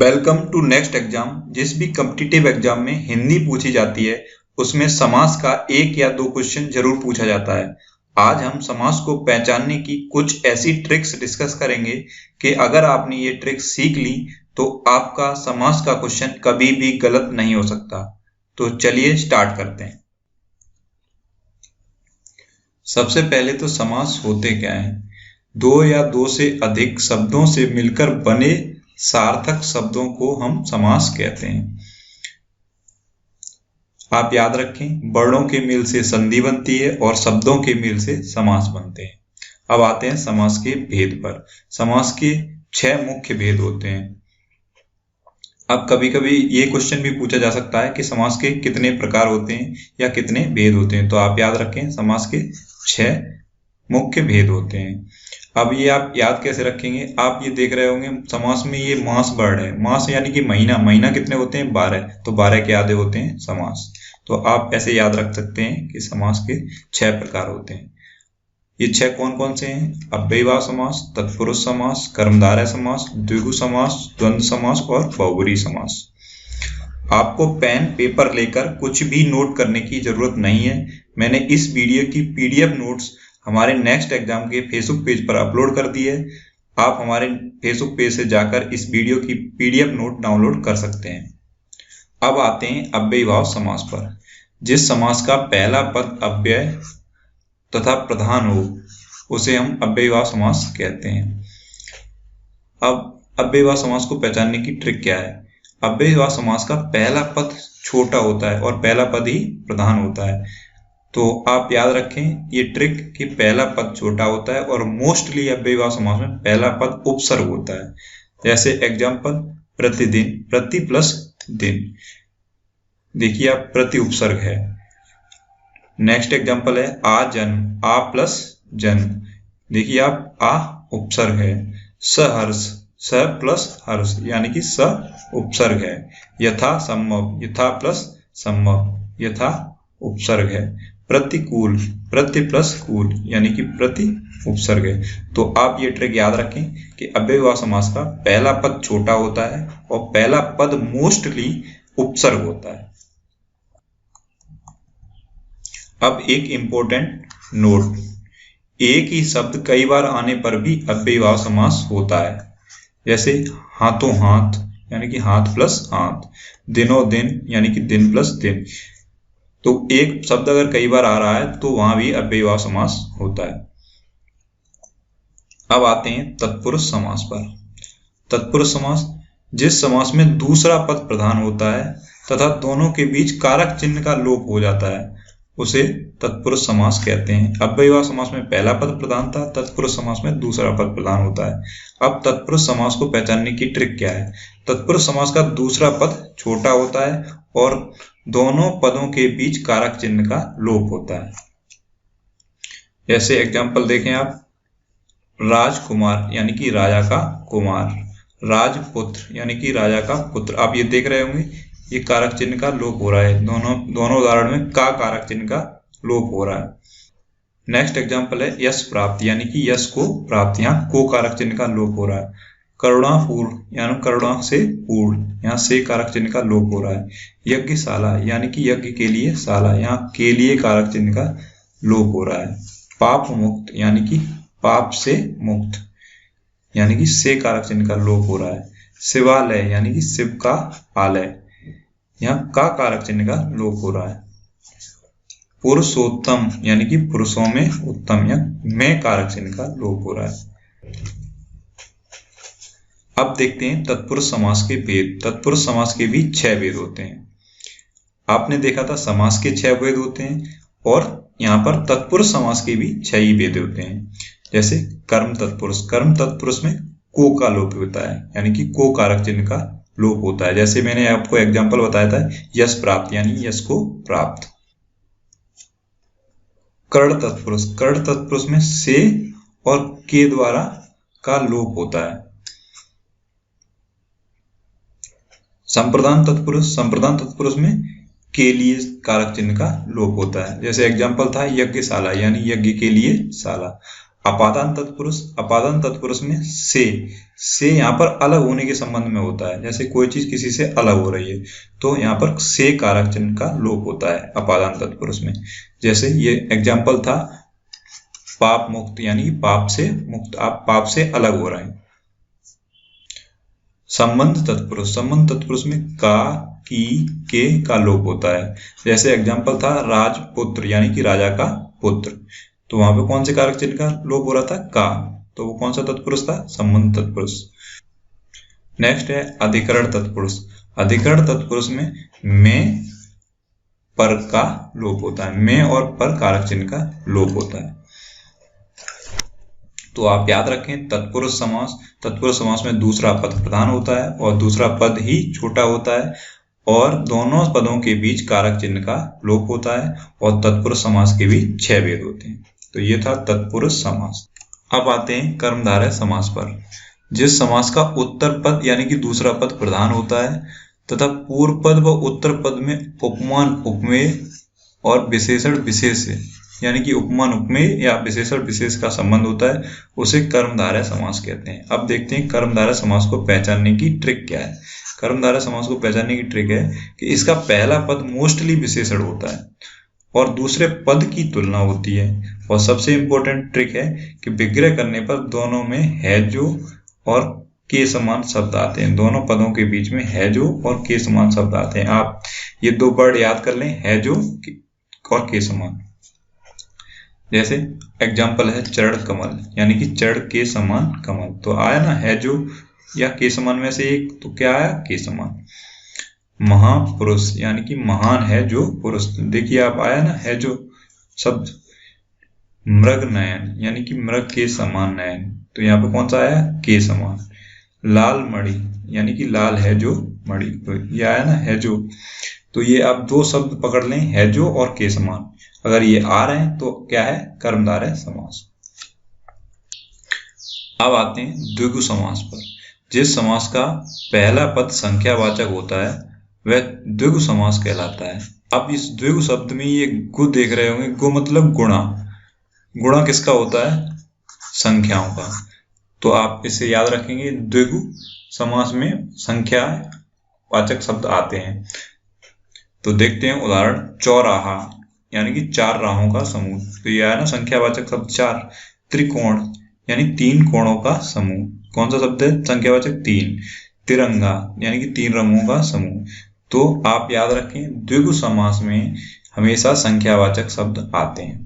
Welcome to next exam. जिस भी competitive exam में हिंदी पूछी जाती है उसमें समास का एक या दो क्वेश्चन जरूर पूछा जाता है। आज हम समास को पहचानने की कुछ ऐसी ट्रिक्स डिस्कस करेंगे कि अगर आपने ये ट्रिक्स सीख ली तो आपका समास का क्वेश्चन कभी भी गलत नहीं हो सकता। तो चलिए स्टार्ट करते हैं। सबसे पहले तो समास होते क्या हैं? दो या दो से अधिक शब्दों से मिलकर बने सार्थक शब्दों को हम समास कहते हैं। आप याद रखें, वर्णों के मेल से संधि बनती है और शब्दों के मेल से समास बनते हैं। अब आते हैं समास के भेद पर। समास के 6 मुख्य भेद होते हैं। अब कभी कभी ये क्वेश्चन भी पूछा जा सकता है कि समास के कितने प्रकार होते हैं या कितने भेद होते हैं। तो आप याद रखें, समास के 6 मुख्य भेद होते हैं। अब ये आप याद कैसे रखेंगे? आप ये देख रहे होंगे समास में ये मास वर्ड है। मास यानी कि महीना। महीना कितने होते हैं? 12। तो 12 के आधे होते हैं समास। तो आप ऐसे याद रख सकते हैं कि समास के 6 प्रकार होते हैं। ये 6 कौन कौन से हैं? अव्ययीभाव समास, तत्पुरुष समास, कर्मधारय समास, द्विगु समास, द्वंद्व समास और बहुब्रीहि समास। आपको पेन पेपर लेकर कुछ भी नोट करने की जरूरत नहीं है। मैंने इस वीडियो की PDF नोट्स हमारे नेक्स्ट एग्जाम के फेसबुक पेज पर अपलोड कर दी है। आप हमारे फेसबुक पेज से जाकर इस वीडियो की PDF नोट डाउनलोड कर सकते हैं। अब आते हैं अव्ययीभाव समास पर। जिस समास का पहला पद अव्यय तथा प्रधान हो उसे हम अव्ययीभाव समास कहते हैं। अब अव्ययीभाव समास को पहचानने की ट्रिक क्या है? अव्ययीभाव समास का पहला पद छोटा होता है और पहला पद ही प्रधान होता है। तो आप याद रखें ये ट्रिक कि पहला पद छोटा होता है और मोस्टली अव्ययीभाव समास में पहला पद उपसर्ग होता है। जैसे एग्जाम्पल, प्रतिदिन, प्रति प्लस दिन। देखिए आप, प्रति उपसर्ग है। नेक्स्ट एग्जाम्पल है आजन्म, आ प्लस जन्म। देखिए आप, आ उपसर्ग है। सहर्ष, स प्लस हर्ष यानी कि स उपसर्ग है। यथा संभव, यथा प्लस संभव, यथा उपसर्ग है। प्रतिकूल, प्रति प्लस कूल यानी कि प्रति उपसर्ग है। तो आप ये ट्रिक याद रखें कि अव्ययीभाव समास का पहला पद छोटा होता है और पहला पद मोस्टली उपसर्ग होता है। अब एक इंपॉर्टेंट नोट, एक ही शब्द कई बार आने पर भी अव्ययीभाव समास होता है। जैसे हाथों हाथ यानी कि हाथ प्लस हाथ, दिनों दिन यानी कि दिन प्लस दिन। तो एक शब्द अगर कई बार आ रहा है तो वहां भी अव्ययीभाव समास होता है। अब आते हैं तत्पुरुष समास पर। तत्पुरुष समास, जिस समास में दूसरा पद प्रधान होता है तथा दोनों के बीच कारक चिन्ह का लोप हो जाता है उसे तत्पुरुष समास कहते हैं। अव्ययीभाव समास में पहला पद प्रधान था, तत्पुरुष समास में दूसरा पद प्रधान होता है। अब तत्पुरुष समास को पहचानने की ट्रिक क्या है? तत्पुरुष समास का दूसरा पद छोटा होता है और दोनों पदों के बीच कारक चिन्ह का लोप होता है। जैसे एग्जाम्पल देखें आप, राजकुमार यानी कि राजा का कुमार, राजपुत्र यानी कि राजा का पुत्र। आप ये देख रहे होंगे ये कारक चिन्ह का लोप हो रहा है। दोनों उदाहरण में का कारक चिन्ह का लोप हो रहा है। नेक्स्ट एग्जाम्पल है यश प्राप्त यानी कि यश को प्राप्त, यहाँ को कारक चिन्ह का लोप हो रहा है। करुणापूर्ण यानी करुणा से पूर्ण, यहाँ से कारक चिन्ह का लोप हो रहा है। यज्ञशाला यानी कि यज्ञ के लिए शाला, यहाँ के लिए कारक चिन्ह का लोप हो रहा है। पाप मुक्त यानी कि पाप से मुक्त, यानी कि से कारक चिन्ह का लोप हो रहा है। शिवालय यानी कि शिव का आलय, यहाँ का कारक चिन्ह का लोप हो रहा है। पुरुषोत्तम यानी कि पुरुषों में उत्तम, या में कारक चिन्ह का लोप हो रहा है। अब देखते हैं तत्पुरुष समास के भेद। तत्पुरुष समास के भी 6 भेद होते हैं। आपने देखा था समास के 6 भेद होते हैं और यहाँ पर तत्पुरुष समास के भी 6 ही भेद होते हैं। जैसे कर्म तत्पुरुष, कर्म तत्पुरुष में को का लोप होता है यानी कि को कारक चिन्ह का लोप होता है। जैसे मैंने आपको एग्जाम्पल बताया था यश प्राप्त यानी यश को प्राप्त। कर्ण तत्पुरुष, कर्ण तत्पुरुष में से और के द्वारा का लोप होता है। संप्रदान तत्पुरुष, संप्रदान तत्पुरुष में के लिए कारक चिन्ह का लोप होता है। जैसे एग्जाम्पल था यज्ञशाला यानी यज्ञ के लिए शाला। अपादान तत्पुरुष में से यहाँ पर अलग होने के संबंध में होता है। जैसे कोई चीज किसी से अलग हो रही है तो यहाँ पर से कारक चिन्ह का लोप होता है अपादान तत्पुरुष में। जैसे ये एग्जाम्पल था पाप मुक्त, यानी पाप से मुक्त, आप पाप से अलग हो रहे हैं। संबंध तत्पुरुष में का, की, के का लोप होता है। जैसे एग्जाम्पल था राजपुत्र, यानी कि राजा का पुत्र, तो वहां पे कौन से कारक चिन्ह का लोप हो रहा था? का। तो वो कौन सा तत्पुरुष था? संबंध तत्पुरुष। नेक्स्ट है अधिकरण तत्पुरुष में पर का लोप होता है। में और पर कारक चिन्ह का लोप होता है। तो आप याद रखें तत्पुरुष समास में दूसरा पद प्रधान होता है और दूसरा पद ही छोटा होता है और दोनों पदों के बीच कारक चिन्ह का लोप होता है और तत्पुरुष समास के भी 6 भेद होते हैं। तो ये था तत्पुरुष समास। अब आते हैं कर्मधारय समास पर। जिस समास का उत्तर पद यानी कि दूसरा पद प्रधान होता है तथा पूर्व पद व उत्तर पद में उपमान उपमेय और विशेषण विशेष यानी कि उपमान उपमेय या विशेषण विशेष का संबंध होता है, उसे कर्मधारय समास कहते हैं। अब देखते हैं कर्मधारय समास को पहचानने की ट्रिक क्या है। कर्मधारय समास को पहचानने की ट्रिक है कि इसका पहला पद मोस्टली विशेषण होता है और दूसरे पद की तुलना होती है। और सबसे इंपॉर्टेंट ट्रिक है कि विग्रह करने पर दोनों में है जो और के समान शब्द आते हैं। दोनों पदों के बीच में है जो और के समान शब्द आते हैं। आप ये 2 वर्ड याद कर लें, है जो और के समान। जैसे एग्जाम्पल है चरण कमल, यानी कि चरण के समान कमल, तो आया ना है जो या के समान में से एक, तो क्या आया? के समान। महापुरुष यानी कि महान है जो पुरुष, देखिए आप आया ना है जो शब्द। मृग नयन यानी कि मृग के समान नयन, तो यहाँ पे कौन सा आया? के समान। लाल मणि यानी कि लाल है जो मणि, तो ये आया ना है जो। तो ये आप 2 शब्द पकड़ लें, है जो और के समान। अगर ये आ रहे हैं तो क्या है? कर्मधारय समास। अब आते हैं द्विगु समास पर। जिस समास का पहला पद संख्यावाचक होता है वह द्विगु समास कहलाता है। अब इस द्विगु शब्द में ये गु देख रहे होंगे, गु मतलब गुणा। गुणा किसका होता है? संख्याओं का। तो आप इसे याद रखेंगे, द्विगु समास में संख्यावाचक शब्द आते हैं। तो देखते हैं उदाहरण, चौराहा यानी कि 4 राहों का समूह, तो यह है ना संख्यावाचक शब्द 4। त्रिकोण यानी 3 कोणों का समूह, कौन सा शब्द है? संख्यावाचक 3। तिरंगा यानी कि 3 रंगों का समूह। तो आप याद रखें द्विगु समास में हमेशा संख्यावाचक शब्द आते हैं।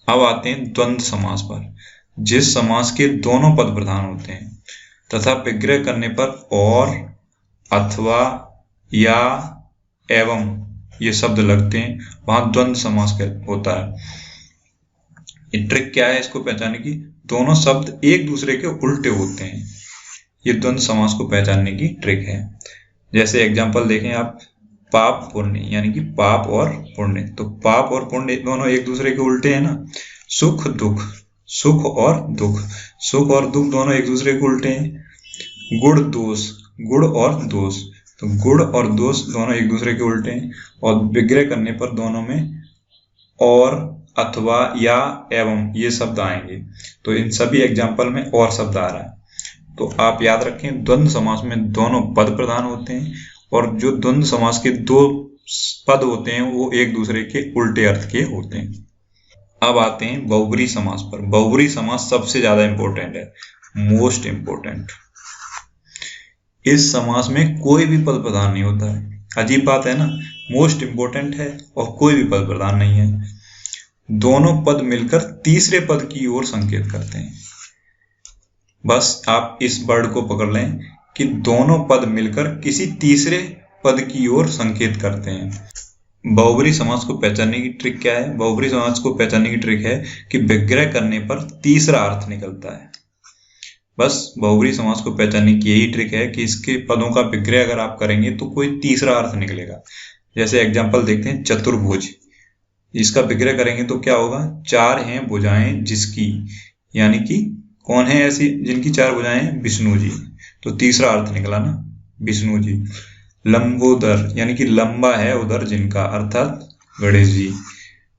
अब आते हैं द्वंद्व समास पर। जिस समास के दोनों पद प्रधान होते हैं तथा विग्रह करने पर और, अथवा, या, एवं ये शब्द लगते हैं, वहां द्वंद्व समास होता है। ये ट्रिक क्या है इसको पहचानने की? दोनों शब्द एक दूसरे के उल्टे होते हैं, ये द्वंद्व समास को पहचानने की ट्रिक है। जैसे एग्जांपल देखें आप, पाप पुण्य यानी कि पाप और पुण्य, तो पाप और पुण्य दोनों एक दूसरे के उल्टे हैं ना। सुख दुख, सुख और दुख, सुख और दुख दोनों एक दूसरे के उल्टे हैं। गुण दोष, गुण और दोष, तो गुण और दोष दोनों एक दूसरे के उल्टे हैं। और विग्रह करने पर दोनों में और, अथवा, या, एवं ये शब्द आएंगे। तो इन सभी एग्जाम्पल में और शब्द आ रहा है। तो आप याद रखें द्वंद्व समास में दोनों पद प्रधान होते हैं और जो द्वंद्व समास के 2 पद होते हैं वो एक दूसरे के उल्टे अर्थ के होते हैं। अब आते हैं बहुब्री समास पर। बहुब्री समास सबसे ज्यादा इंपॉर्टेंट है, मोस्ट इंपॉर्टेंट। इस समास में कोई भी पद प्रधान नहीं होता है। अजीब बात है ना, मोस्ट इंपॉर्टेंट है और कोई भी पद प्रधान नहीं है। दोनों पद मिलकर तीसरे पद की ओर संकेत करते हैं। बस आप इस वर्ड को पकड़ लें कि दोनों पद मिलकर किसी तीसरे पद की ओर संकेत करते हैं। बहुब्री समास को पहचानने की ट्रिक क्या है? बहुब्री समास को पहचानने की ट्रिक है कि विग्रह करने पर तीसरा अर्थ निकलता है। बस बहुब्री समास को पहचानने की यही ट्रिक है कि इसके पदों का विग्रह अगर आप करेंगे तो कोई तीसरा अर्थ निकलेगा। जैसे एग्जाम्पल देखते हैं, चतुर्भुज, इसका विग्रह करेंगे तो क्या होगा? 4 हैं भुजाएं जिसकी, यानी कि कौन है ऐसी जिनकी 4 भुजाएं? विष्णु जी, तो तीसरा अर्थ निकला ना, विष्णु जी। लंबोदर यानी कि लंबा है उधर जिनका, अर्थात गणेश जी।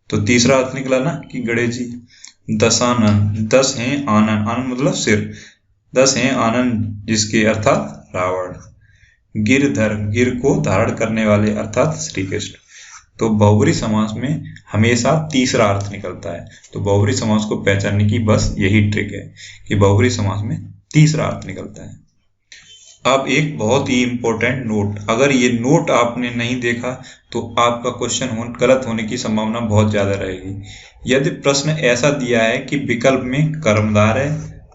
तो तीसरा अर्थ निकला ना कि गणेश जी। दशानन, 10 हैं आनन, आनन मतलब सिर, 10 हैं आनन जिसके अर्थात रावण। गिरधर, गिर को धारण करने वाले अर्थात श्री कृष्ण। तो बहुब्री समास में हमेशा तीसरा अर्थ निकलता है। तो बहुब्री समास को पहचानने की बस यही ट्रिक है कि बहुब्री समास में तीसरा अर्थ निकलता है। अब एक बहुत ही इंपॉर्टेंट नोट, अगर ये नोट आपने नहीं देखा तो आपका क्वेश्चन गलत होने की संभावना बहुत ज्यादा रहेगी। यदि प्रश्न ऐसा दिया है कि विकल्प में कर्मधारय,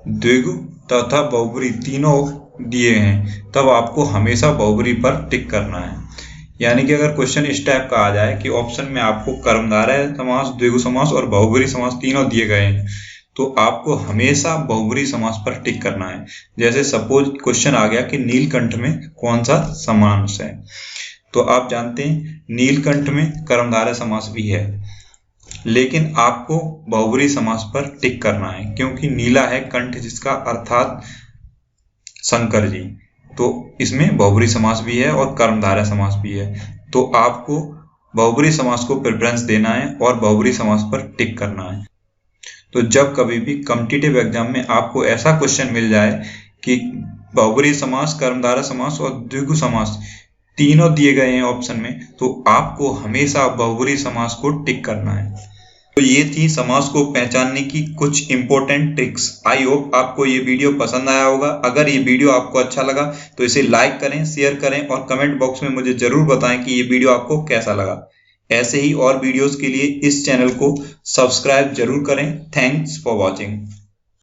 द्विगु तथा बहुब्री तीनों दिए हैं, तब आपको हमेशा बहुब्री पर टिक करना है। यानी कि अगर क्वेश्चन इस टाइप का आ जाए कि ऑप्शन में आपको कर्मधारय समास, द्विगु समास और बहुब्री समास तीनों दिए गए हैं, तो आपको हमेशा बहुब्री समास पर टिक करना है। जैसे सपोज क्वेश्चन आ गया कि नीलकंठ में कौन सा समास है, तो आप जानते हैं नीलकंठ में कर्मधारय समास भी है, लेकिन आपको बहुब्री समास पर टिक करना है क्योंकि नीला है कंठ जिसका अर्थात शंकर जी, तो इसमें बहुब्री समास भी है और कर्मधारय समास भी है। तो आपको बहुब्री समास को प्रेफरेंस देना है और बहुब्री समास पर टिक करना है। तो जब कभी भी कॉम्पिटिटिव एग्जाम में आपको ऐसा क्वेश्चन मिल जाए कि बहुब्री समास, कर्मधारय समास और द्विगु समास तीनों दिए गए हैं ऑप्शन में, तो आपको हमेशा बहुब्री समास को टिक करना है। तो ये थी समास को पहचानने की कुछ इंपॉर्टेंट ट्रिक्स। आई होप आपको ये वीडियो पसंद आया होगा। अगर ये वीडियो आपको अच्छा लगा तो इसे लाइक करें, शेयर करें और कमेंट बॉक्स में मुझे जरूर बताएं कि ये वीडियो आपको कैसा लगा। ऐसे ही और वीडियोस के लिए इस चैनल को सब्सक्राइब जरूर करें। Thanks for watching.